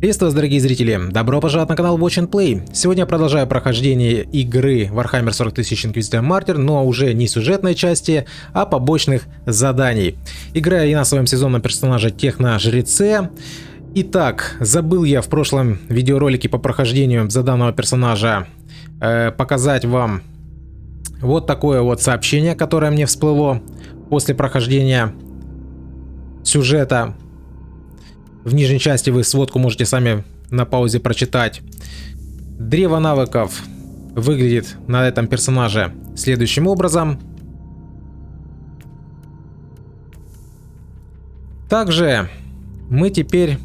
Приветствую вас, дорогие зрители! Добро пожаловать на канал Watch and Play. Сегодня я продолжаю прохождение игры Warhammer 40 000 Inquisitor Martyr, но уже не сюжетной части, а побочных заданий. Играю я на своем сезонном персонаже техножреце. Итак, забыл я в прошлом видеоролике по прохождению за данного персонажа показать вам вот такое вот сообщение, которое мне всплыло после прохождения сюжета. В нижней части вы сводку можете сами на паузе прочитать. Древо навыков выглядит на этом персонаже следующим образом. Также мы теперь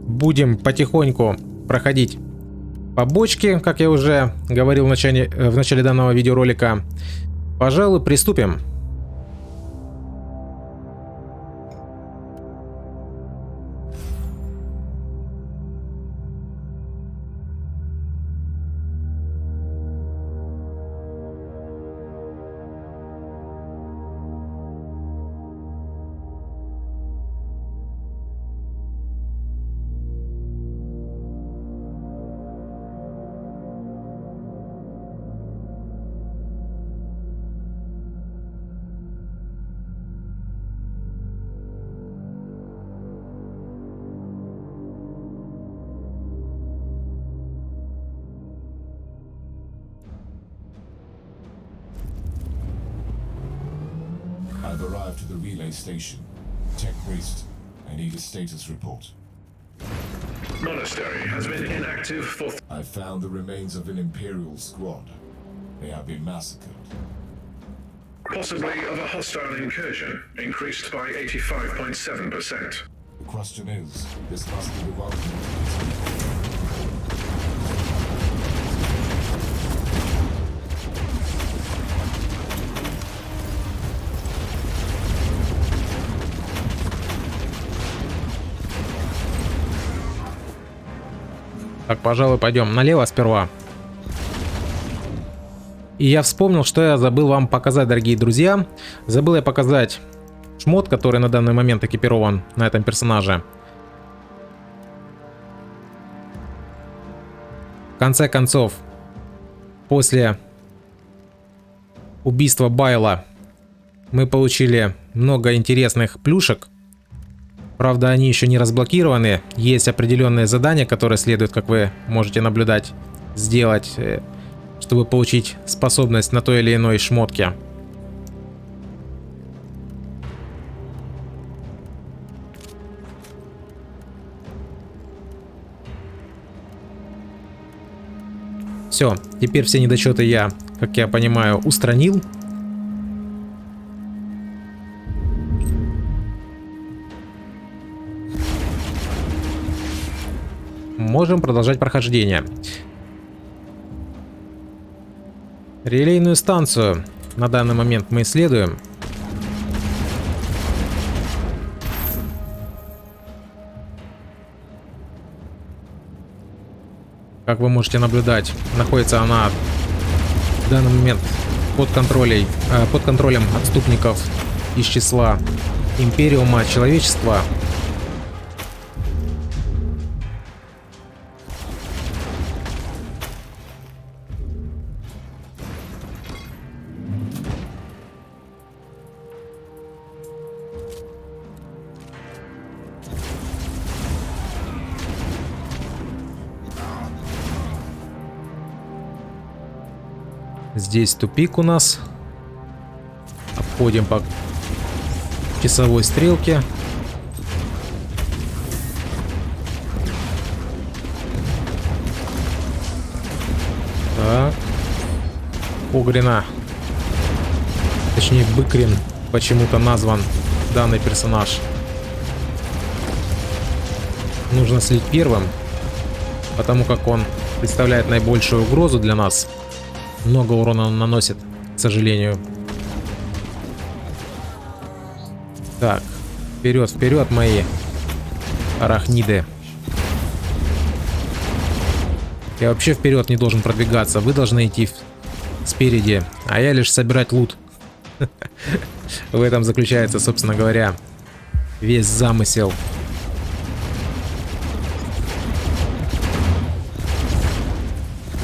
будем потихоньку проходить побочки, как я уже говорил в начале данного видеоролика. Пожалуй, приступим. I've arrived at the relay station. Tech priest, I need a status report. Monastery has been inactive for... I found the remains of an Imperial squad. They have been massacred. Possibly of a hostile incursion, increased by 85.7%. The question is, this must be the welcome. Так, пожалуй, пойдем налево сперва. И я вспомнил, что я забыл вам показать, дорогие друзья. Забыл я показать шмот, который на данный момент экипирован на этом персонаже. В конце концов, после убийства Байла мы получили много интересных плюшек. Правда, они еще не разблокированы. Есть определенные задания, которые следует, как вы можете наблюдать, сделать, чтобы получить способность на той или иной шмотке. Все, теперь все недочеты я, как я понимаю, устранил. Можем продолжать прохождение. Релейную станцию на данный момент мы исследуем. Как вы можете наблюдать, находится она в данный момент под контролем отступников из числа Империума человечества. Здесь тупик у нас. Обходим по часовой стрелке. Так. Огрина. Точнее, Быкрин почему-то назван данный персонаж. Нужно слить первым, потому как он представляет наибольшую угрозу для нас. Много урона он наносит, к сожалению. Так, вперед, вперед, мои арахниды. Я вообще вперед не должен продвигаться. Вы должны идти спереди, а я лишь собирать лут. В этом заключается, собственно говоря, весь замысел.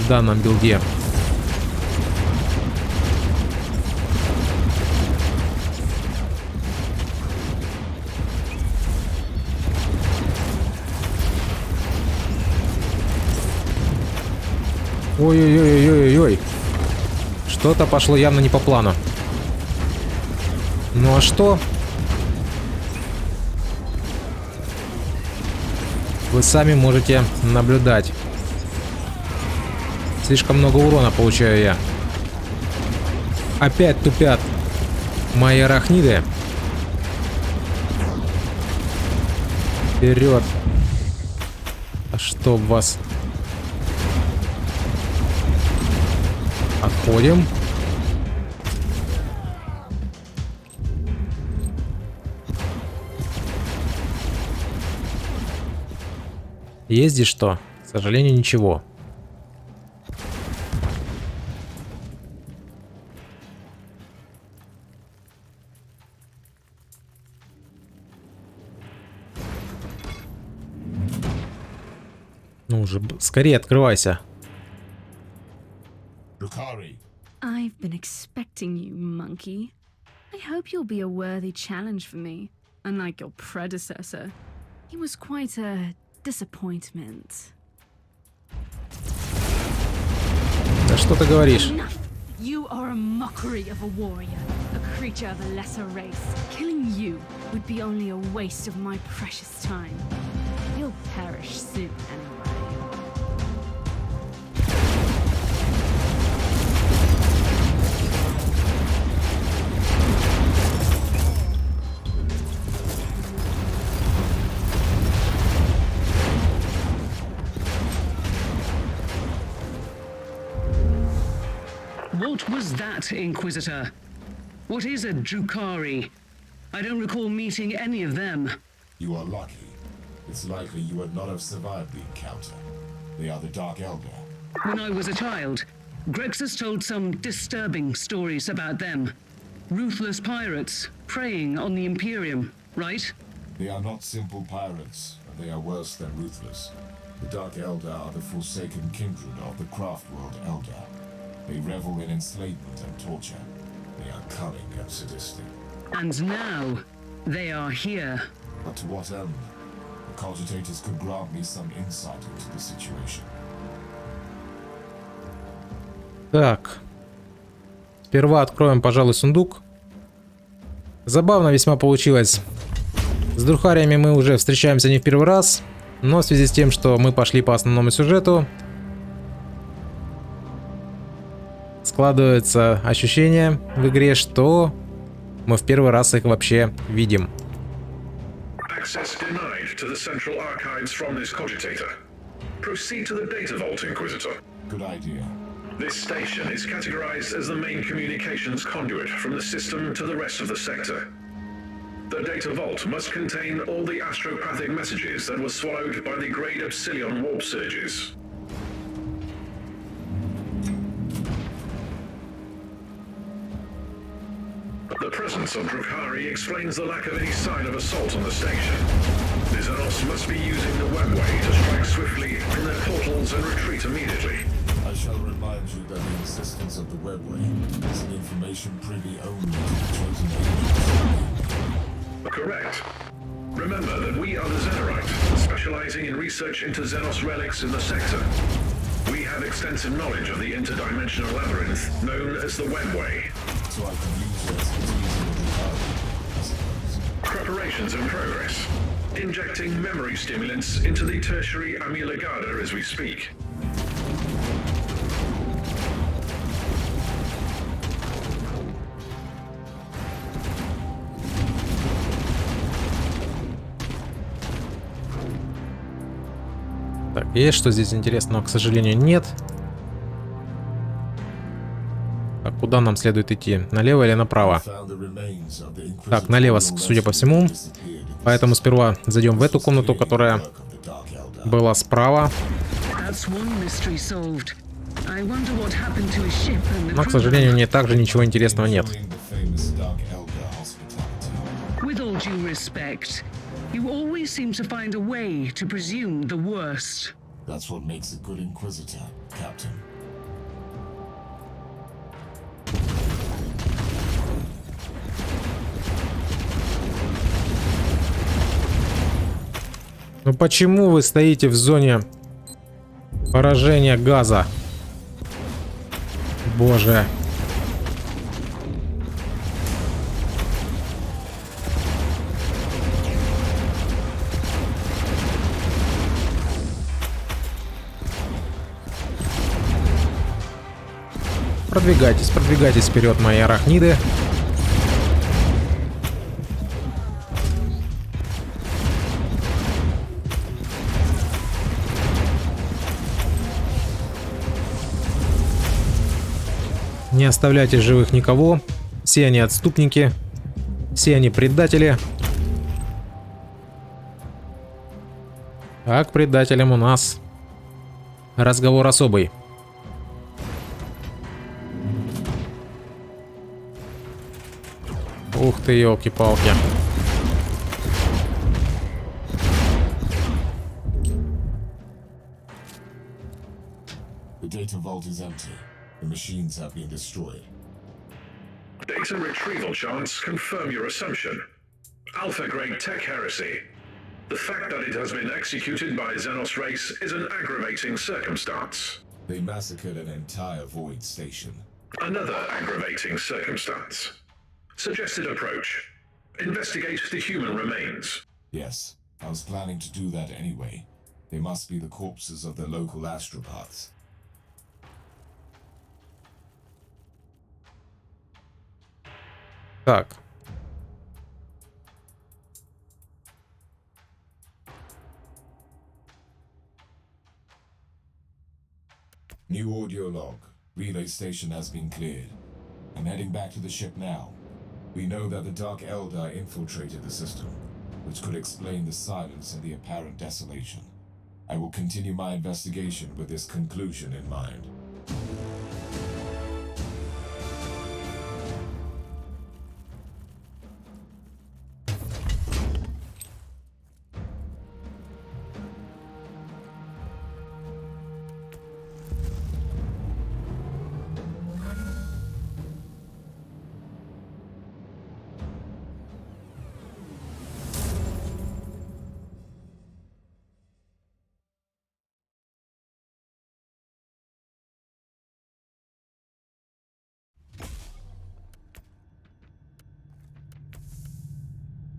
данном билде. Ой-ой-ой-ой-ой-ой. Что-то пошло явно не по плану. Ну а что? Вы сами можете наблюдать. Слишком много урона получаю я. Опять тупят мои арахниды. Вперед. А чтоб вас. Отходим. Есть здесь что? К сожалению, ничего. Ну уже, скорее открывайся. I've been expecting you, monkey. I hope you'll be a worthy challenge for me. Unlike your predecessor, he was quite a disappointment. Да что ты говоришь? Enough! You are a mockery of a warrior, a creature of a lesser race. Killing you would be only a waste of my precious time. You'll perish soon anyway. What was that, Inquisitor? What is a Drukhari? I don't recall meeting any of them. You are lucky. It's likely you would not have survived the encounter. They are the Dark Elder. When I was a child, Grexus told some disturbing stories about them. Ruthless pirates preying on the Imperium, right? They are not simple pirates, and they are worse than ruthless. The Dark Elder are the forsaken kindred of the Craft World Elder. They revel in enslavement and torture. They are cunning and sadistic. And now, they are here. But to what end? The cogitators could grant me some insight into the situation. Так. Сперва откроем, пожалуй, сундук. Забавно весьма получилось. С друхарями мы уже встречаемся не в первый раз. Но в связи с тем, что мы пошли по основному сюжету, складывается ощущение в игре, что мы в первый раз их вообще видим. Access denied to the central archives from this cogitator. Proceed to the data vault, Inquisitor. Good idea. This station is categorized as the main communications conduit from the system to the rest of the sector. The data vault must contain all the astropathic messages that were swallowed by the Great Epsilon warp surges. The presence of Drukhari explains the lack of any sign of assault on the station. The Xenos must be using the webway to strike swiftly from their portals and retreat immediately. I shall remind you that the existence of the webway is an information privy only to the chosen agents. Correct. Remember that we are the Xenorite, specializing in research into Xenos relics in the sector. We have extensive knowledge of the interdimensional labyrinth known as the webway. So I can use your expertise in the Drukhari, I suppose. Preparations in progress. Injecting memory stimulants into the tertiary amyloid as we speak. Так, есть что здесь интересного, к сожалению, нет. А куда нам следует идти? Налево или направо? Так, налево, судя по всему. Поэтому сперва зайдем в эту комнату, которая была справа. Но, к сожалению, мне также ничего интересного нет. You always seem to find a way to presume the worst. That's what makes a good Inquisitor, Captain. Ну почему вы стоите в зоне поражения газа? Боже. Продвигайтесь, продвигайтесь вперед, мои арахниды. Не оставляйте живых никого. Все они отступники. Все они предатели. А к предателям у нас разговор особый. Ух ты, елки-палки. The data vault is empty. The machines have been destroyed. Data retrieval charts confirm your assumption. Alpha-grade tech heresy. The fact that it has been executed by Xenos race is an aggravating circumstance. They massacred an entire void station. Another aggravating circumstance. Suggested approach. Investigate the human remains. Yes, I was planning to do that anyway. They must be the corpses of the local astropaths. Так. New audio log. Relay station has been cleared. I'm heading back to the ship now. We know that the Dark Eldar infiltrated the system, which could explain the silence and the apparent desolation. I will continue my investigation with this conclusion in mind.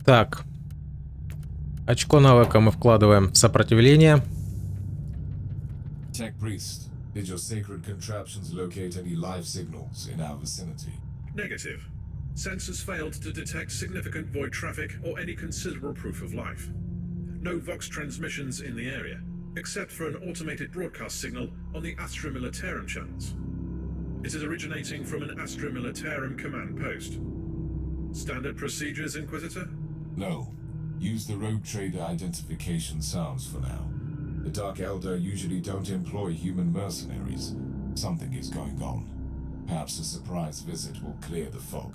Так. Очко навыка мы вкладываем в сопротивление. Tech Priest, did your sacred contraptions locate any live signals in our vicinity? Negative. Sensors failed to detect significant void traffic or any considerable proof of life. No Vox transmissions in the area, except for an automated broadcast signal on the Astra Militarum channels. It is originating from an Astra Militarum command post. Standard procedures, Inquisitor? No. Use the rogue trader identification sounds for now. The Dark Eldar usually don't employ human mercenaries. Something is going on. Perhaps a surprise visit will clear the fog.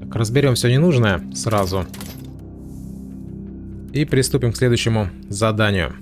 Так, разберем все ненужное сразу. И приступим к следующему заданию.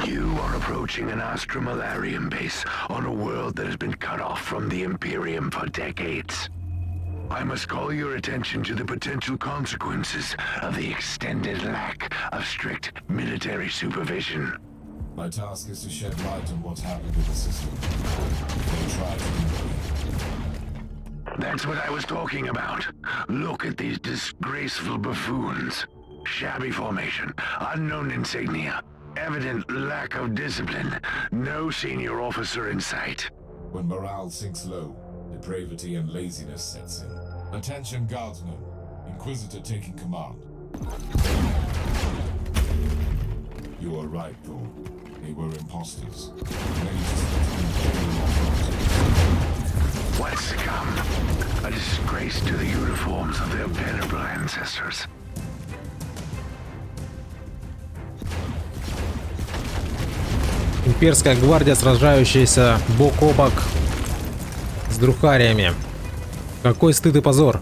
You are approaching an Astromalarian base on a world that has been cut off from the Imperium for decades. I must call your attention to the potential consequences of the extended lack of strict military supervision. My task is to shed light on what's happened to the system. They tried to. That's what I was talking about. Look at these disgraceful buffoons. Shabby formation, unknown insignia, evident lack of discipline, no senior officer in sight. When morale sinks low, depravity and laziness sets in. Attention, guardsmen. Inquisitor taking command. You are right, Thor. They were imposters. Ready to step What scum? A disgrace to the uniforms of their venerable ancestors. Имперская гвардия, сражающаяся бок о бок с друхариями. Какой стыд и позор.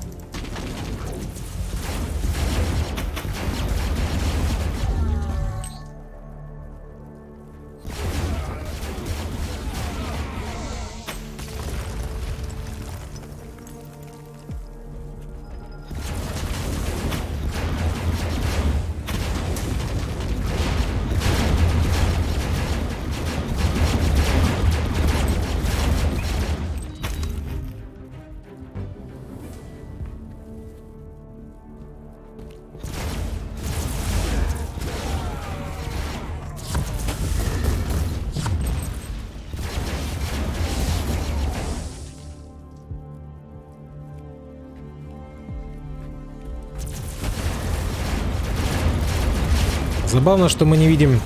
Забавно, что мы не видим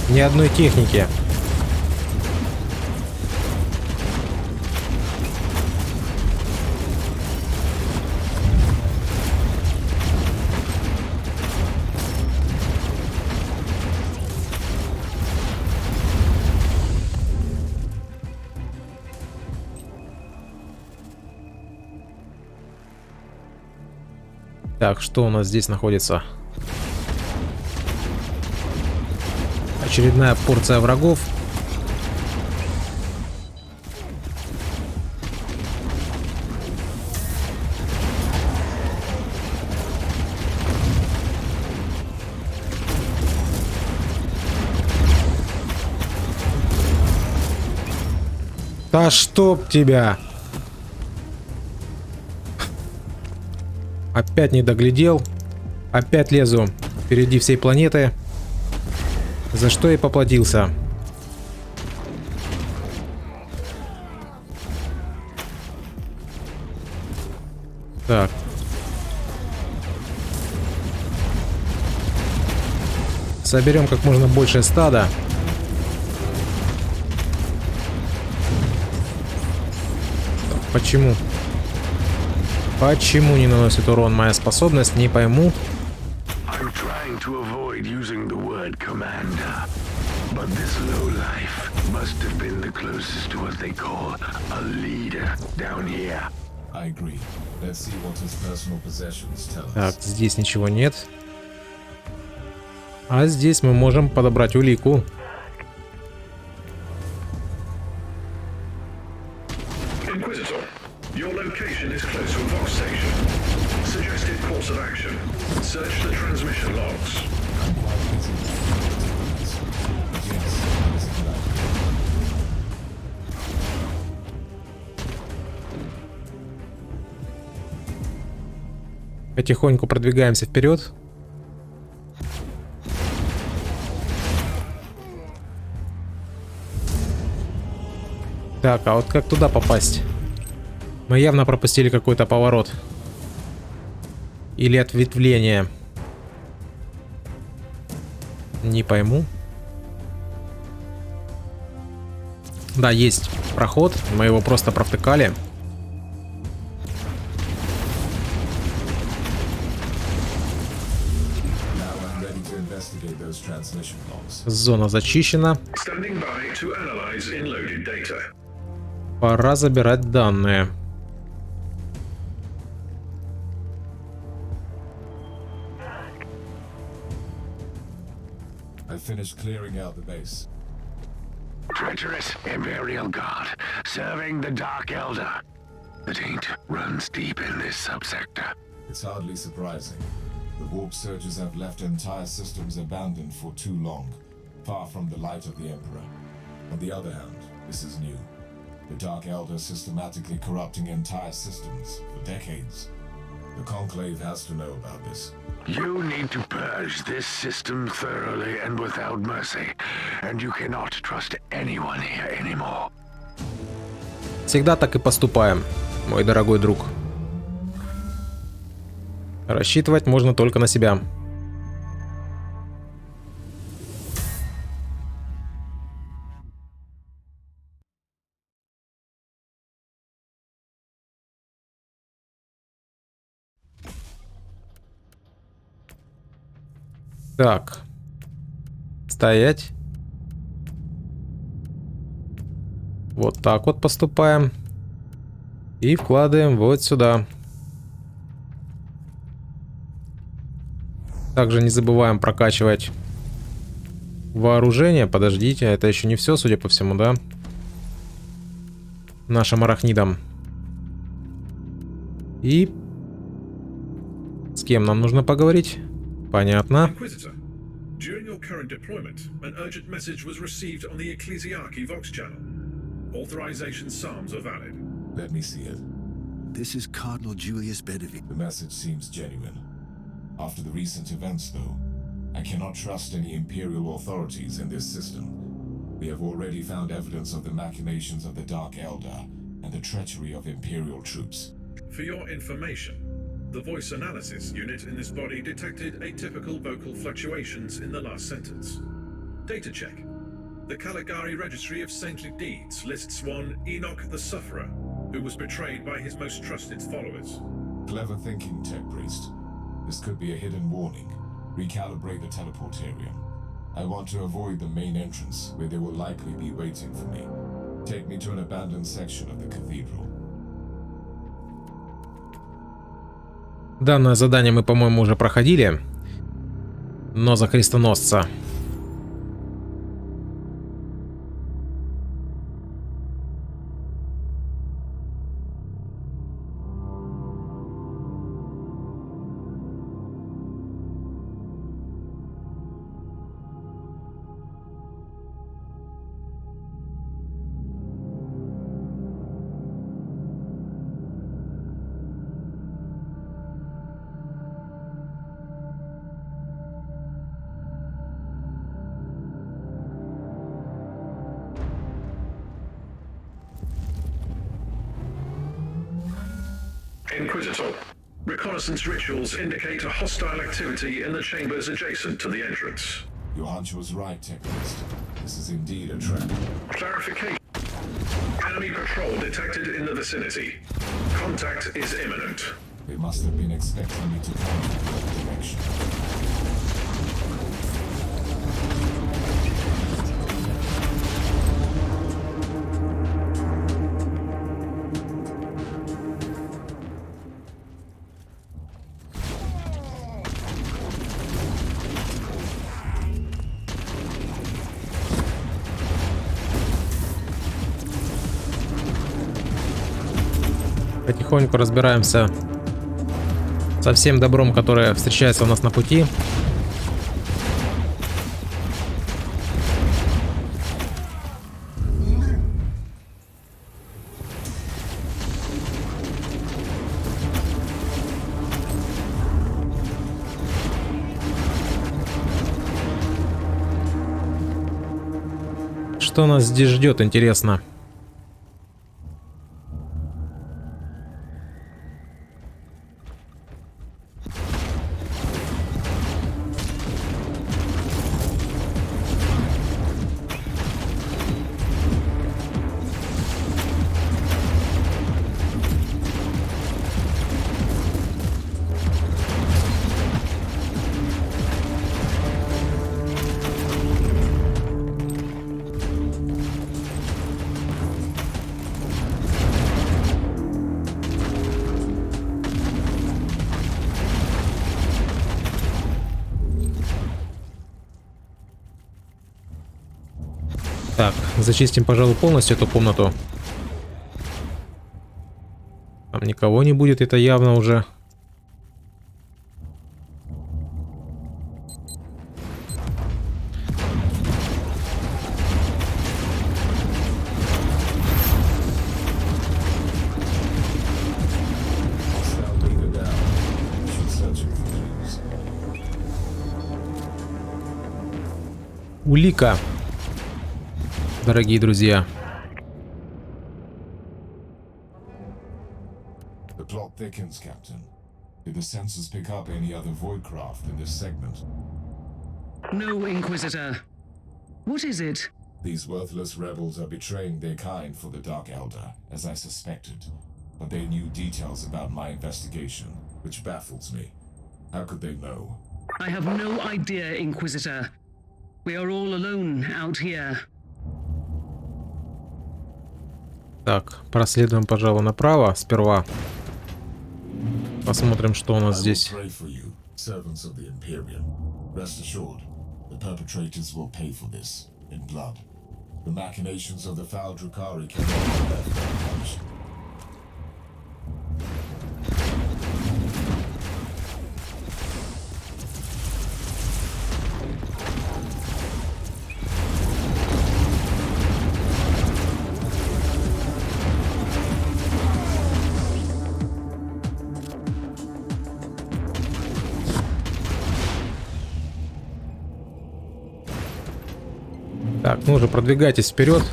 ни одной техники. Так, что у нас здесь находится? Очередная порция врагов. Да чтоб тебя! Опять не доглядел. Опять лезу впереди всей планеты. За что и поплатился. Так. Соберем как можно больше стада. Почему? Почему не наносит урон моя способность, не пойму. To avoid using the word commander, but this lowlife must have been the closest to what they call a leader down here. I agree. Let's see what his personal possessions tell us. Так, здесь ничего нет. А здесь мы можем подобрать улику. Inquisitor, your location is close to a Vox station. Suggested course of action. Search the transmission logs. I'm quite busy with this, but yes, that is a good idea. Потихоньку продвигаемся вперед. Так, а вот как туда попасть? Мы явно пропустили какой-то поворот. Или ответвление. Не пойму. Да, есть проход. Мы его просто провтыкали. Зона зачищена. Пора забирать данные. Finished clearing out the base. Treacherous Imperial God, serving the Dark Elder. The taint runs deep in this subsector. It's hardly surprising. The warp surges have left entire systems abandoned for too long, far from the light of the Emperor. On the other hand, this is new. The Dark Elder systematically corrupting entire systems for decades. The Conclave has to know about this. You need to purge this system thoroughly and without mercy, and you cannot trust anyone here anymore. Всегда так и поступаем, мой дорогой друг. Рассчитывать можно только на себя. Так. Стоять. Вот так вот поступаем. И вкладываем вот сюда. Также не забываем прокачивать вооружение. Подождите, это еще не все, судя по всему, да? Нашим арахнидам. И с кем нам нужно поговорить? Понятно. Inquisitor, during your current deployment, an urgent message was received on the Ecclesiarchy Vox channel. Authorization psalms are valid. Let me see it. This is Cardinal Julius Benevi. The message seems genuine. After the recent events, though, I cannot trust any Imperial authorities in this system. We have already found evidence of the machinations of the Dark Eldar and the treachery of Imperial troops. For your information, the voice analysis unit in this body detected atypical vocal fluctuations in the last sentence. Data check. The Caligari Registry of Saintly Deeds lists one Enoch the Sufferer, who was betrayed by his most trusted followers. Clever thinking, Tech Priest. This could be a hidden warning. Recalibrate the teleportarium. I want to avoid the main entrance, where they will likely be waiting for me. Take me to an abandoned section of the cathedral. Данное задание мы, по-моему, уже проходили. Но за крестоносца. Inquisitor, reconnaissance rituals indicate a hostile activity in the chambers adjacent to the entrance. Your hunch was right, Tech Priest. This is indeed a trap. Clarification. Enemy patrol detected in the vicinity. Contact is imminent. They must have been expecting me to come from that direction. Потихоньку разбираемся со всем добром, которое встречается у нас на пути. Что нас здесь ждет, интересно? Так, зачистим, пожалуй, полностью эту комнату. Там никого не будет, это явно уже. Улика. Дорогие друзья. The plot thickens, Captain. Did the sensors pick up any other void craft in this segment? No, Inquisitor. What is it? These worthless rebels are betraying their kind for the Dark Elder, as I suspected. But they knew details about my investigation, which baffles me. How could they know? I have no idea, Inquisitor. We are all alone out here. Так, проследуем, пожалуй, направо сперва. Посмотрим, что у нас здесь. I will pray for you, servants of the Imperium. Rest assured, the perpetrators will pay for this in blood. The machinations of the foul Drukhari cannot be left unpunished. Так, ну уже продвигайтесь вперед.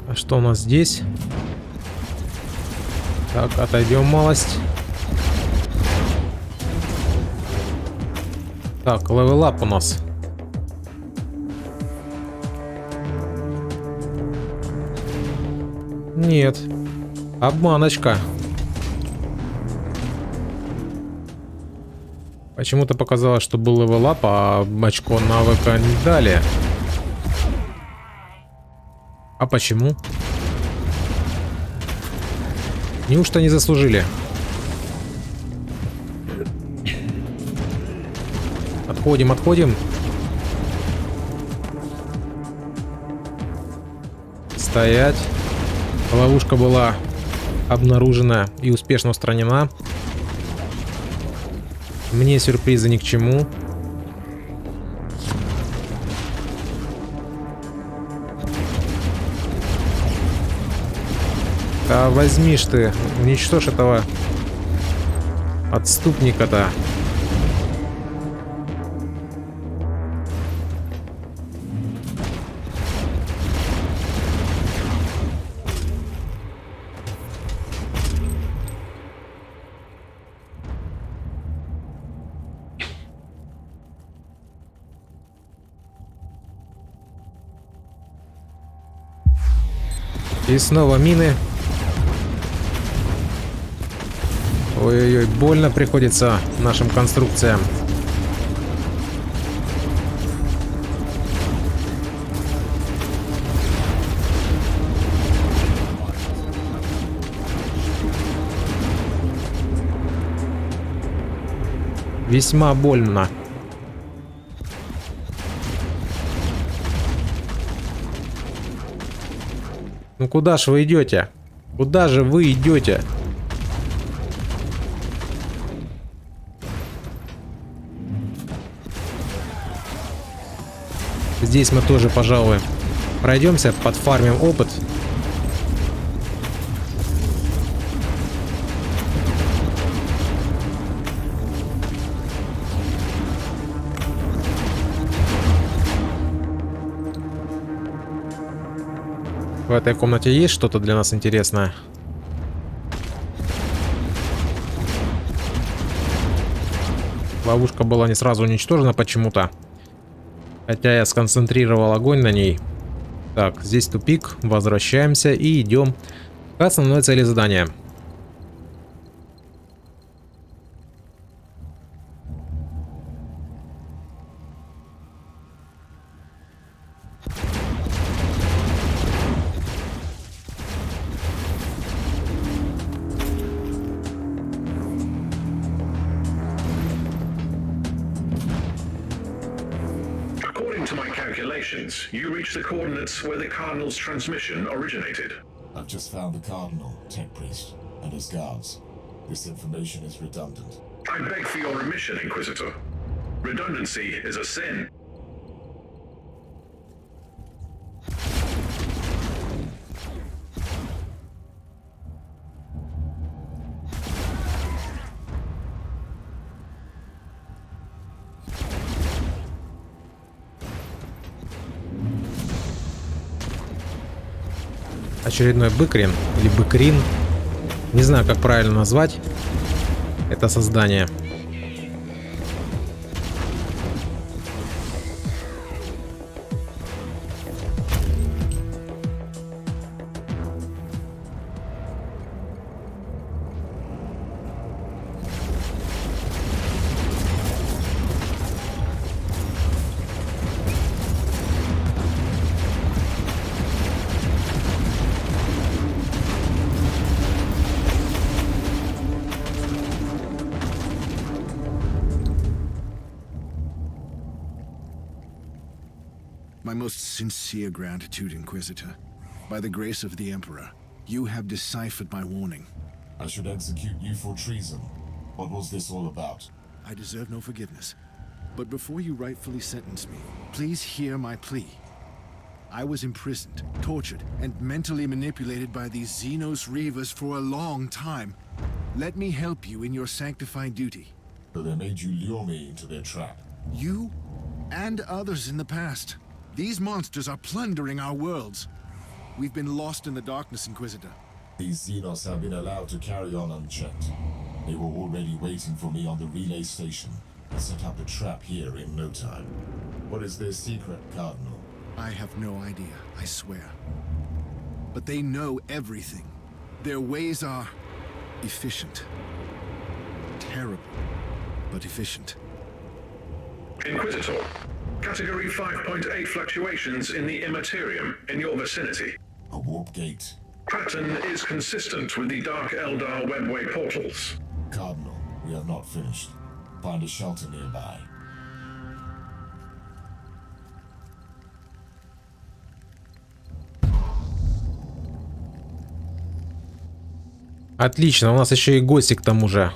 А что у нас здесь? Так, отойдем малость. Так, левелап у нас. Нет. Обманочка. Почему-то показалось, что был левелап, а очко навыка не дали. А почему? Неужто не заслужили? Отходим, отходим. Стоять. Ловушка была обнаружена и успешно устранена. Мне сюрпризы ни к чему. Да возьмишь ты, уничтожь этого отступника-то. И снова мины. Ой-ой-ой, больно приходится нашим конструкциям. Весьма больно. Ну куда ж вы идете? Куда же вы идете? Здесь мы тоже, пожалуй, пройдемся, подфармим опыт. В этой комнате есть что-то для нас интересное? Ловушка была не сразу уничтожена почему-то. Хотя я сконцентрировал огонь на ней. Так, здесь тупик. Возвращаемся и идем к основной цели задания. You reach the coordinates where the Cardinal's transmission originated. I've just found the Cardinal, Tech Priest, and his guards. This information is redundant. I beg for your remission, Inquisitor. Redundancy is a sin. Очередной быкрин или быкрин. Не знаю, как правильно назвать это создание. My most sincere gratitude, Inquisitor. By the grace of the Emperor, you have deciphered my warning. I should execute you for treason. What was this all about? I deserve no forgiveness. But before you rightfully sentence me, please hear my plea. I was imprisoned, tortured, and mentally manipulated by these Xenos Reavers for a long time. Let me help you in your sanctified duty. So they made you lure me into their trap. You and others in the past. These monsters are plundering our worlds. We've been lost in the darkness, Inquisitor. These Xenos have been allowed to carry on unchecked. They were already waiting for me on the relay station and set up a trap here in no time. What is their secret, Cardinal? I have no idea, I swear. But they know everything. Their ways are efficient. Terrible, but efficient. Inquisitor, Category 5.8 fluctuations in the Immaterium in your vicinity. A warp gate. Pattern is consistent with the Dark Eldar webway portals. Cardinal, we have not finished. Find a shelter nearby. Отлично, у нас еще и гости к тому же.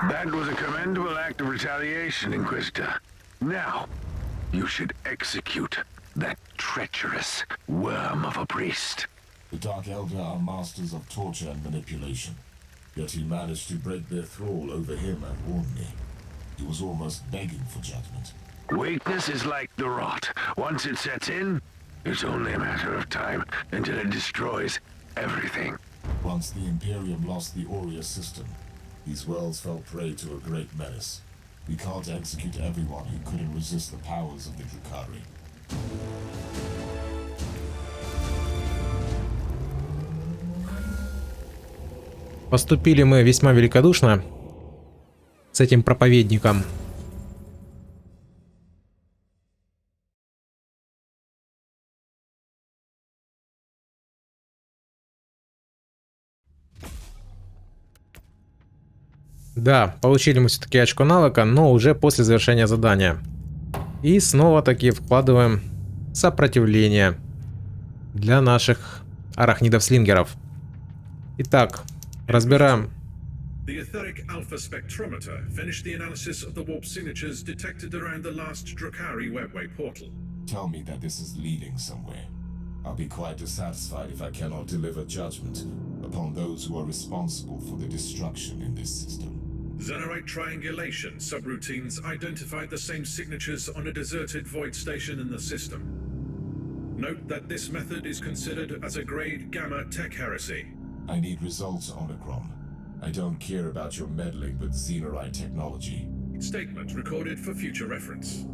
That was a commendable act of retaliation, Inquisitor. Now, you should execute that treacherous worm of a priest. The Dark Eldar are masters of torture and manipulation. Yet he managed to break their thrall over him and warn me. He was almost begging for judgment. Weakness is like the rot. Once it sets in, it's only a matter of time until it destroys everything. Once the Imperium lost the Aurea system, these worlds fell prey to a great menace. We can't execute everyone who couldn't resist the powers of the Drukhari. Поступили мы весьма великодушно с этим проповедником. Да, получили мы все-таки очко навыка, но уже после завершения задания. И снова таки вкладываем сопротивление для наших арахнидов-слингеров. Итак, разбираем. The etheric alpha spectrometer finished the analysis of the warp signatures detected around the last Drukhari webway portal. Tell me that this is leading somewhere. I'll be quite dissatisfied if I cannot deliver judgment upon those who are responsible for the destruction in this system. Xenorite triangulation subroutines identified the same signatures on a deserted void station in the system. Note that this method is considered as a grade Gamma tech heresy. I need results, Omicron. I don't care about your meddling with Xenorite technology. Statement recorded for future reference.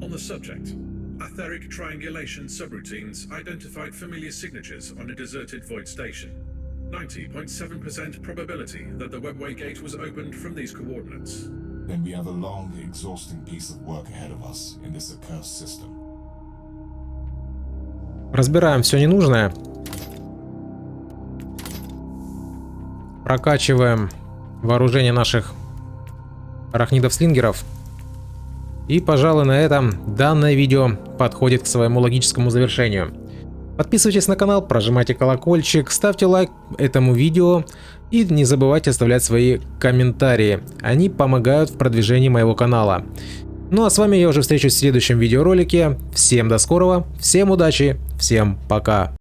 On the subject, etheric triangulation subroutines identified familiar signatures on a deserted void station. 90.7% probability that the webway gate was opened from these coordinates. Then we have a long, exhausting piece of work ahead of us in this accursed system. Разбираем все ненужное. Прокачиваем вооружение наших арахнидов-слингеров. И, пожалуй, на этом данное видео подходит к своему логическому завершению. Подписывайтесь на канал, прожимайте колокольчик, ставьте лайк этому видео и не забывайте оставлять свои комментарии. Они помогают в продвижении моего канала. Ну а с вами я уже встречусь в следующем видеоролике. Всем до скорого, всем удачи, всем пока.